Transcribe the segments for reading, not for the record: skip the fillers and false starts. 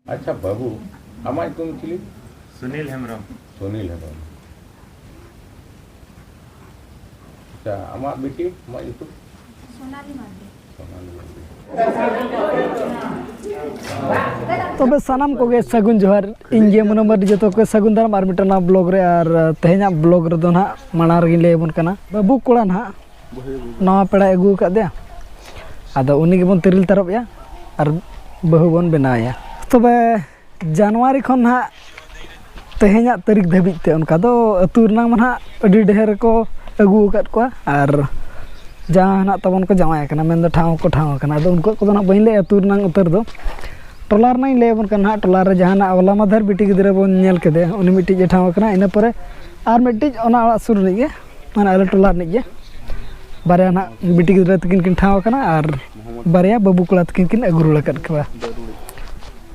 अच्छा बाबू आमा तुम चिली सुनील हेम्ब्रम सुनील हेम्ब्रम अच्छा आमा बेटी आमा यूट्यूब सोनाली मार्डी तबे सानाम कोगे सगुन जोहार इन गे मनमर जतो को सगुन दाम आर मिटना ब्लॉग रे आर तेहना ब्लॉग रे दो ना माना रे लेबन कना बाबू कोड़ा ना नवा पेड़ा अगू का दे आदो उनी गेबन तिरिल तरफ या आर बहु बन बनाया तबे जनवरी खन ना तेहना तारीख धाबित ते उनका दो अतुर ना मन अडी ढेर को अगू काट को आर जहाँ तबन को जमाय कना मेन ठाव को ठाव कना दो उनको को ना बइन ले अतुर ना उतर दो टोलार ना लेबन कना टोलार रे जहाँ अवला मधर बिटी गिदरे बन नेल केदे उनी मिटी जे ठाव कना इना परे आर मिटी ओना सुर निगे माने आले टोलार निगे बारे ना बिटी गिदरे तकिन किन ठाव कना आर बारे बाबू कोला तकिन किन अगुरुला कट कवा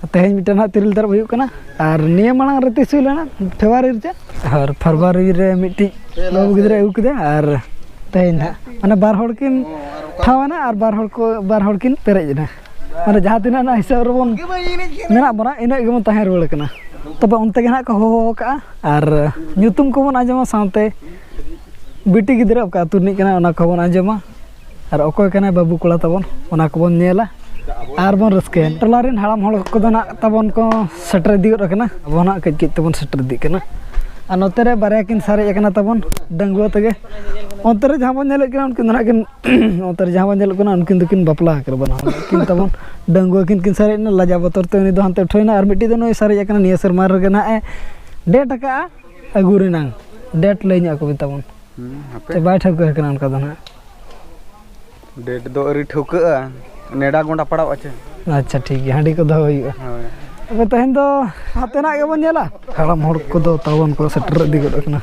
तेहन मिटना तिरिल तरफ हुई कना आर निये मांग रे तिस हुइलाना फेब्रुआरी रे और फरवरी रे मिटी बाबू गिदरे अगु केदे आर तेहन माने बार हड़ किन ठावाना आर बार हड़ किन पेरेजना माने जहाँ तिना ना हिसाब रे बोन मेना बना इना गेमन ताहे रुवाड़ कना तबे उनते गे ना को हो का आर ᱧᱩᱛᱩᱢ को बन आजमा साथे बिटी गिदरे का तुरनी कना ओना को बन आजमा आर अकोय कना बाबू कोला तबन ओना को बन नेला आर बन रस्के टोलारिन हाड़ाम हड़ को दना तबन को सेटर दी रखना बोना कज कज तबन सेटर दी कना आ नोते रे बारे किन सारे कना तबन डंगुआ तगे ओंतरे जहां बन नेल कना उनकिन ना किन ओंतरे जहां बन नेल कना उनकिन दुकिन बपला कर बना किन तबन डंगुआ किन सारे न लजा बतर ते उनी दो हंते ठोइना आर मिटी दो नय सारे कना निया सरमार रे ना ए डेट का अगुरिना डेट लेኛ को तबन ते बाय ठक कना उनका दो ना डेट दो अरी ठोका नेडा गोंडा पड़ाव अच्छे अच्छा ठीक है हांडी को दो हुई अब तहन दो हाते ना गेबन नेला हाड़ाम हड़ को दो तबन को सेटर दी गड कना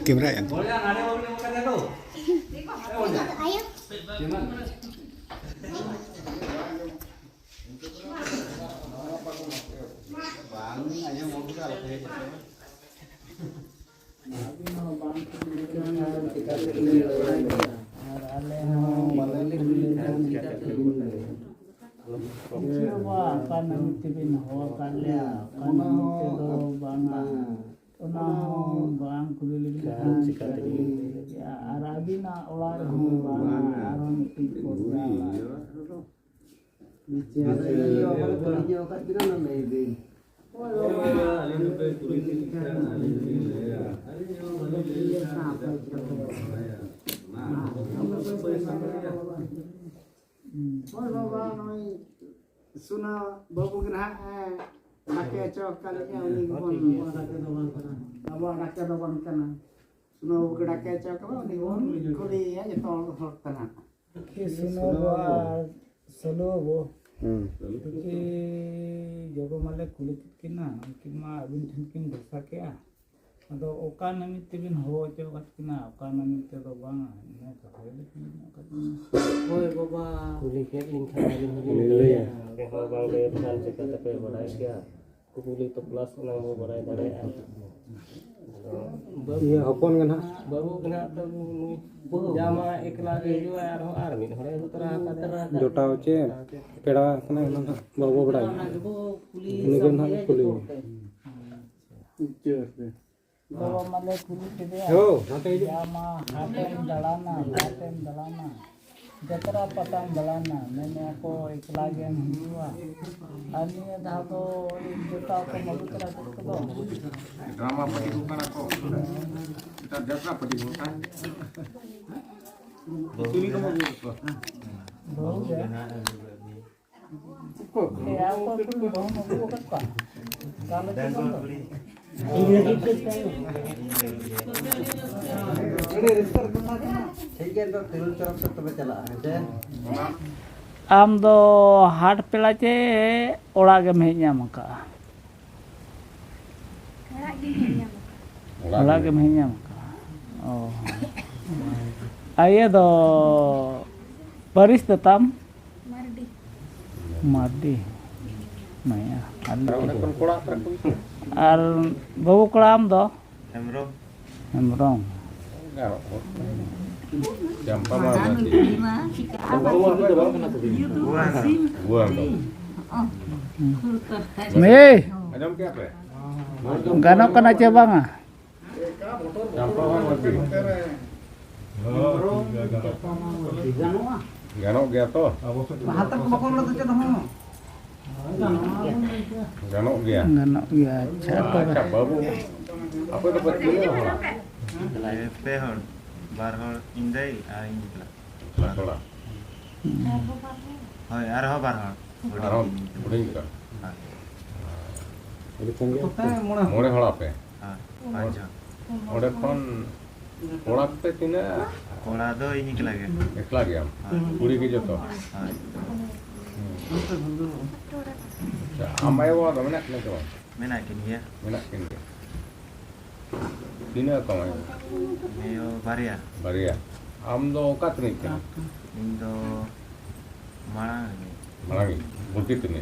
कैमरा ya सुना बाबू के ना डाके चौक काले के उनी बोन अब डाके दो बन करना सुनो के डाके चौक में उनी बोन कोली है जे तो होतना के सुनो सलो वो कि जब माले कुली किना किमा अबिन ठन किन दसा के अदो ओका नमित बिन हो चो कत किना ओका नमित दो बांग ने कहे होय बाबा कुली के लिंक खाना बिन ले हो बांग ले पठान से कत पे बढ़ाई गया कुली तो प्लस ना वो बढ़ाई दरे ये हपन गना बाबू गना तो जामा एकला के जो यार हो आर मिन हरे उतरा का जोटाव चे पेड़ा कना बाबू बढ़ाई निगन ना कुली चेर बाबा माले कुली के दे हो हाते जामा हातेम दलाना जतरा पताम दलाना मैंने को एकला गेम हुआ अन्य धा तो जोटा को मलुतरा को दो ड्रामा पटी दुकान को इता जत्रा पटी होता सुनी को बहुत है को या को कुल बहुत मगो का काले ठीक है तो तिरुल चौक से तबे चला है आम दो हाट पेला चे ओड़ा के में nyam का ओड़ा के में nyam का ओ आये दो परिस तम मार्डी माया और बाबू कड़ा आम दो Hembram Jampa mah me Ajam ke apa? gano kana ce banga Jampa mah mati. Ganok gaya to. Ganok gaya. gano ya Acha babu. Apa dapat kilo orang? Pehon, barhol indai, ini Kelas sekolah. Hoi, arho barhol. Arah udah kita. Mone hal apa? Panjang. Udah kon kolak pe tina Kola do ini lagi. ekla gaya. Puri ke joto. Amai wa do menak ne to. Menak ini ya. Menak kini. Tina kamai. Meyo baria. Baria. Am do kat ni kan. Indo marang ini. Malangi. Bukit ni.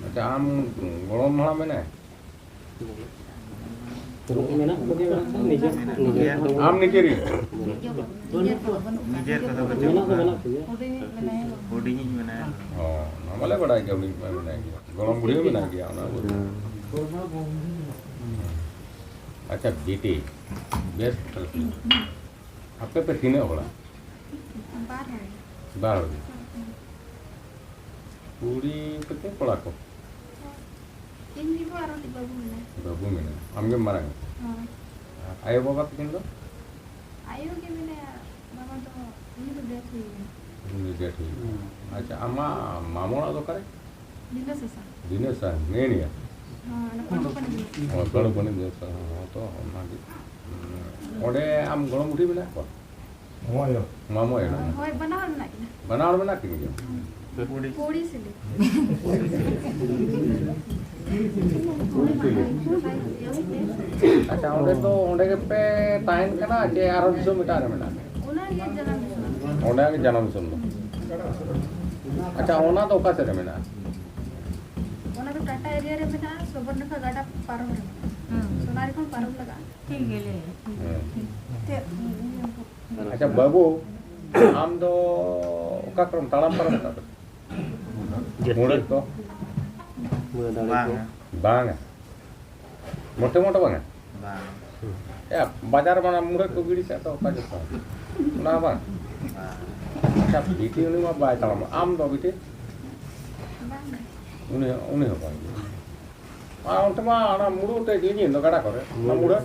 Acha am golom malam mana? Am ni kiri. Nijer kata kecil. Hodinya mana? Oh, namanya beda ya unik mana ya. Golom budi mana ya? Acha BT. Best. Apa petinnya orang? Baru. Puri peting pelaku. Ini itu arah di babu mana? Babu mana? Amge marang. Ayo bapak peting tu? Ayo gimana ya? Mama tuh ini tuh dia tuh. Ini dia tu. Acha ama mamona tu kare? Dina sesa. Dinas ah, ni ya. Anak kan ini. Oh, kalau pun dia tu, nanti. Ode am golom budi mana? Mamo ya. Hoi benar nak ini. Benar benar kini. Puri sih. Acha ode tu ode ke pe tain kana je aro disom eta na mena. Una ये jalan sana. Ode ke janam disom tu. Acha ona tu oka sere mena. Una tuh Tata area रे benar, soborna का गाड़ा पार हो रहा. सोनारी कौन पार हो लगा? ठीक है ले. Acha babu am do oka krom talam param ta. Murid tu Bang. bang. Mote bang. Bang. Ya, bazar mana murid tu giri sa tu oka jata. Na bang. Acha biti ni ma bai talam. Am do biti. Uni apa? Orang mah anak murid tu ini ni gada kore. Na murid.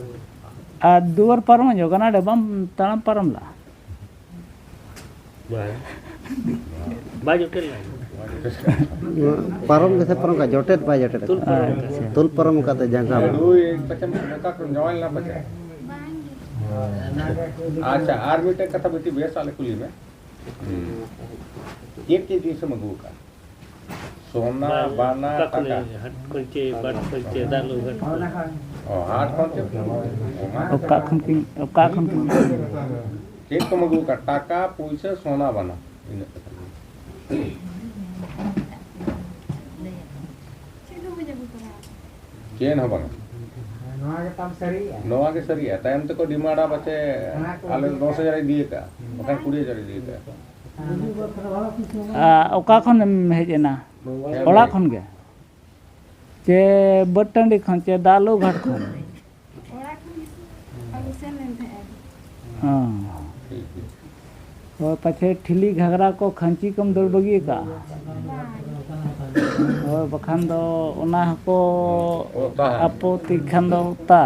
duar param jo kana de bam tanam param la Parom jasa parom ka jotet pa jotet. Tul parom kata jangka. Dui macam mereka kerjawan lah macam. Acha army tek kata beti biasa le kuli में. एक के दिन से मंगू का. सोना बाना taka. Oh, hard konci. oka khamping एक तो मंगू का taka पुइसे सोना बाना. Ini. Sino punya buku apa? Kian apa? Noa ke tam seri ya. Noa के सरी है. टाइम तक को डिमांड आ बचे. आले 10,000 दिए का. मकान 20,000 दिए का. oka khon hej ena ola khon ge che botandi khon che dalu ghat khon Orang kan aku sen nanti. और पछे ठिली घगरा को खंची कम दौड़ बगी का और बखान दो ओना को आपोती खान दो ता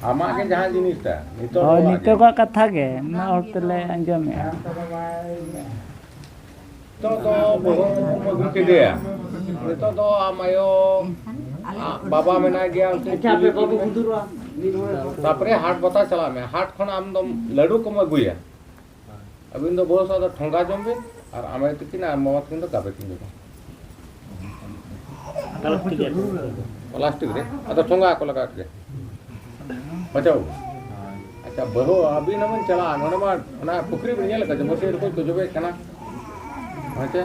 आमा के जहां जिनिस ता नितो और नितो का कथा के ना और तले अंजम है तो मगु के dia नितो तो आमायो बाबा मेना गया तापरे हाट बता चला में हाट खन आम दम लड्डू को मगुया अबिन दो बहुत सारा ठोंगा जम बे और आमे तकिन और मामा तकिन दो गाबे किन जको प्लास्टिक रे अदो ठोंगा को लगा के बचाओ अच्छा बहो अबिन मन चला नोने मा ना पुखरी बन नेल का जमसे को जोबे कना अच्छा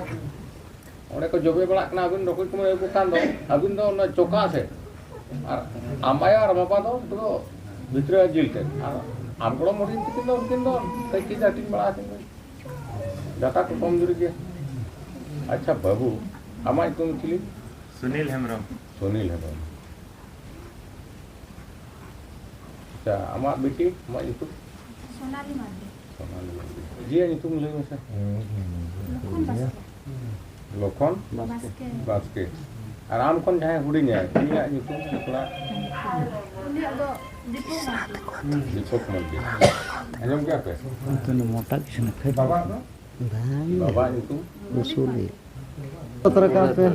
ओने को जोबे बड़ा कना अबिन रोको को एगो कान दो अबिन दो ना चोका से और आमाया और बाबा दो भितर जिलते आम को मोटी उनकिन कई की जाटी बड़ा जाता को कम दूरी के अच्छा बाबू आमा तुम चिली सुनील हेम्ब्रम अच्छा आमा बेटी आमा इतु सोनाली मार्डी जी तुम ले में से लोखन बास्के आराम कौन जाए हुडी ने निया ᱧᱩᱛᱩᱢ थोड़ा उन्हें दो दीपक मर्दी आजम क्या पे तो मोटा किसी ने फिर बाबा ᱧᱩᱛᱩᱢ उसूली पत्रकार पे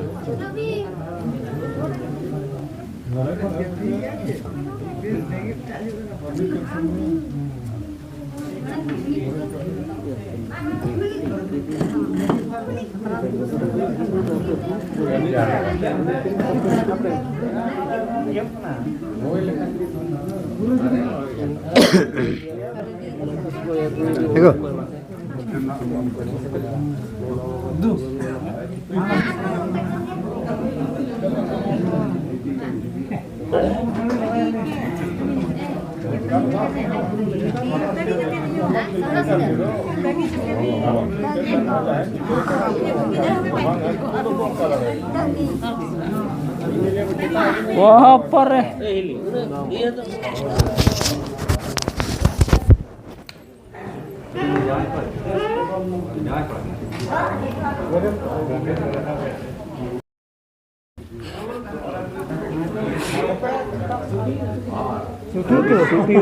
देखो वहाँ पर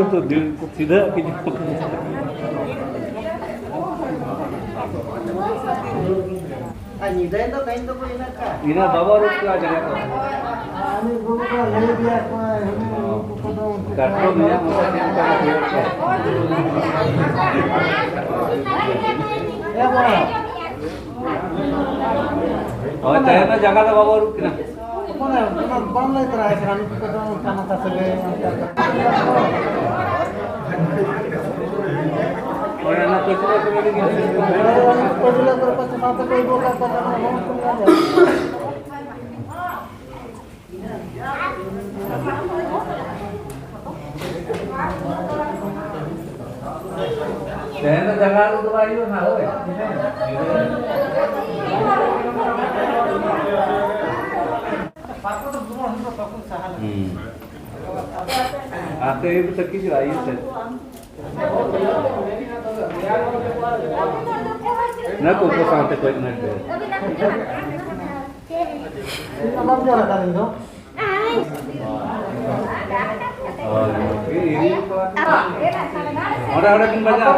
तो दिल सीधा इना बाबा रोक के आ जाएगा काटो दिया और चाहे ना जगह तो बाबा रुक ना और ना कुछ Jangan jangan lu tuh ayo nah oi. Ate itu terkis lagi set. Nah, kau kau sampai kau nak deh. Oh, ini orang-orang yang banyak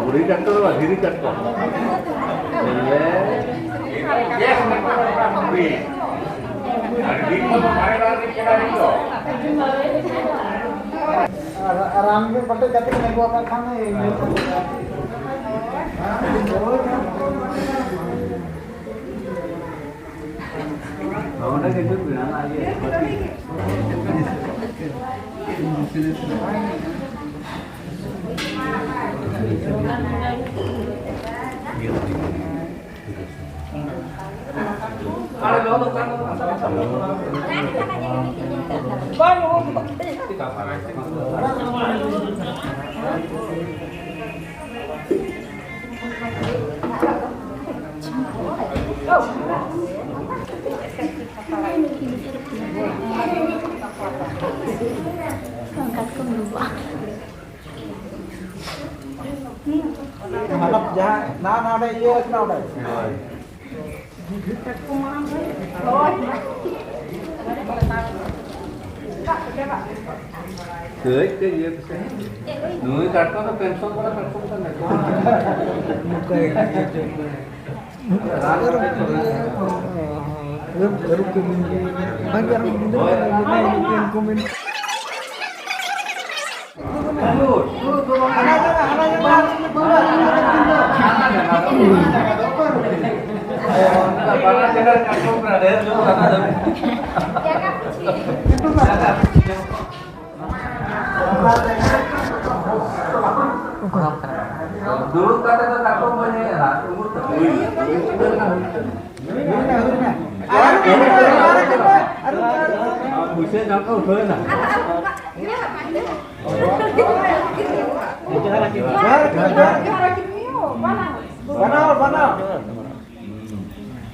बुरी कट करो धीरे कट करो आराम में पटे जाते हैं वो का खाना है हमने देखो बिना आगे मतलब जहाँ ना ना ये ना Cưới cái gì thế? Núi cắt nó pension kan dulu kata itu takut banyak lah, umur bisa nakal benar.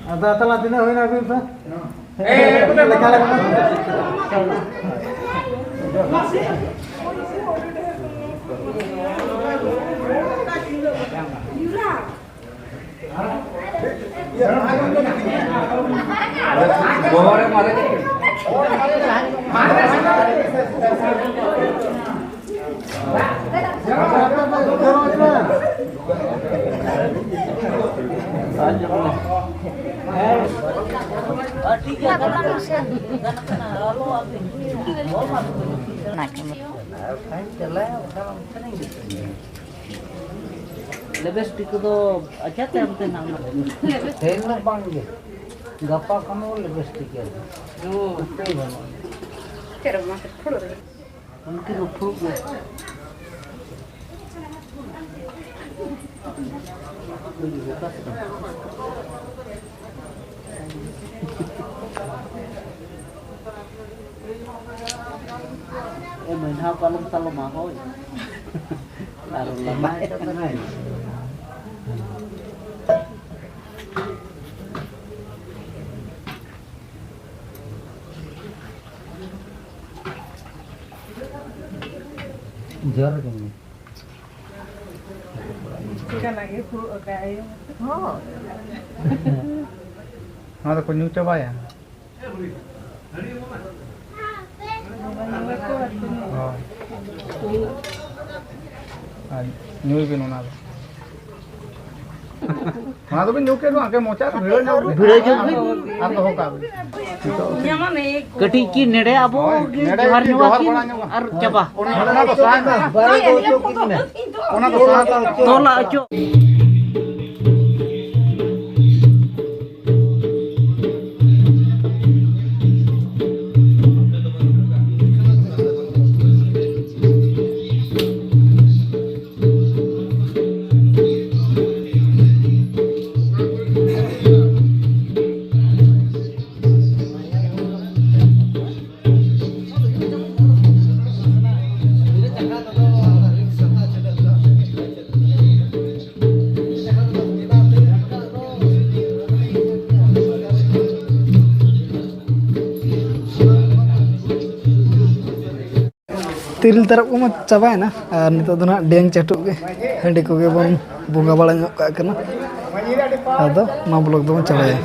Ada telah tina hoy na bin sa. Boleh mari. Lebestik itu aja tempe nama. Tengok bang je. Gapa kamu lebestik ya. Oh, Kira masuk pulau. mungkin upuk ya. Mình học kalau kalau mau. Taruh lama itu kan. Jor gini. Jika lagi pulau kayu. Oh. Ada kunyu coba ya. Oh. Nyui bin una. हाँ तो भी new के तो आके mocha भिड़ो new भिड़ो जो भी आप तो होगा कटी की नेड़े अबो जोहार न्युआ और चबा ओना तो साथ बारे को तो किने ओना तो साथ तोला अचो तिरिल तरफ को मत चाबा है ना और नितो तो ना डेंग चटुक के हंडी को के बन बुंगा बड़ा ᱧᱚᱜ ᱠᱟᱜ ᱠᱟᱱᱟ ᱟᱫᱚ ᱱᱚᱣᱟ ᱵᱞᱚᱜ ᱫᱚᱵᱚᱱ ᱪᱟᱵᱟᱭᱟ